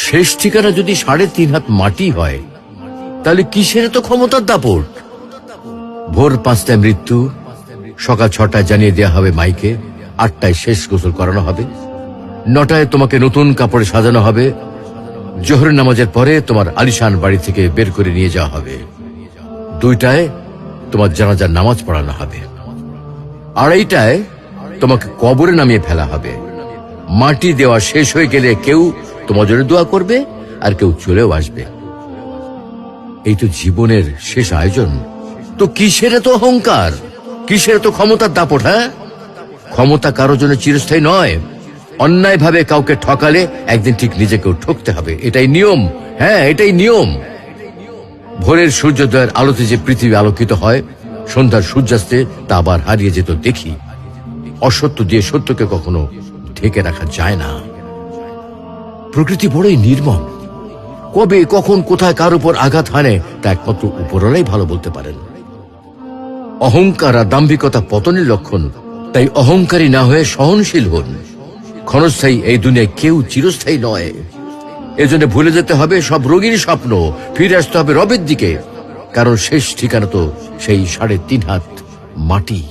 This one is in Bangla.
শেষ ঠিকানা যদি 3.5 হাত মাটি হয়, তাহলে কিসের তো ক্ষমতার দাপট? ভোর 5টায় মৃত্যু, সকাল 6টায় জানিয়ে দেওয়া হবে মাইকে, 8টায় শেষ গোসল করানো হবে, 9টায় তোমাকে নতুন কাপড়ে সাজানো হবে, জোহরের নামাজের পরে তোমার আলিশান বাড়ি থেকে বের করে নিয়ে যাওয়া হবে, 2টায় তোমার জানাজার নামাজ পড়ানো হবে, 2:30টায় তোমাকে কবরে নামিয়ে ফেলা হবে। মাটি দেওয়া শেষ হয়ে গেলে কেউ তোমার জন্য দোয়া করবে, আর কেউ চলেও আসবে। এই তো জীবনের শেষ আয়োজন। তো কিসের তো অহংকার, কিসের তো ক্ষমতার দাপট? হ্যাঁ, ক্ষমতা কারো জন্য চিরস্থায়ী নয়। অন্যায় ভাবে কাউকে ঠকালে একদিন ঠিক নিজেকেও ঠকতে হবে, এটাই নিয়ম। হ্যাঁ, এটাই নিয়ম। ভোরের সূর্যোদয়ের আলোতে যে পৃথিবী আলোকিত হয়, সন্ধ্যার সূর্যাস্তে তা আবার হারিয়ে যেত দেখি। অসত্য দিয়ে সত্যকে কখনো ঢেকে রাখা যায় না। প্রকৃতি বড়ই নির্মম। কবে, কখন, কোথায় কার উপর আঘাত হানে তা একমাত্র উপরওয়ালাই ভালো বলতে পারেন। অহংকার আর দাম্ভিকতা পতনের লক্ষণ, তাই অহংকারী না হয়ে সহনশীল হন। ক্ষণস্থায়ী এই দুনিয়ায় কেউ চিরস্থায়ী নয়। এজন্য ভুলে যেতে হবে সব রঙিন স্বপ্ন, ফিরে আসতে হবে রবের দিকে, কারণ শেষ ঠিকানা তো সেই 3.5 হাত মাটি।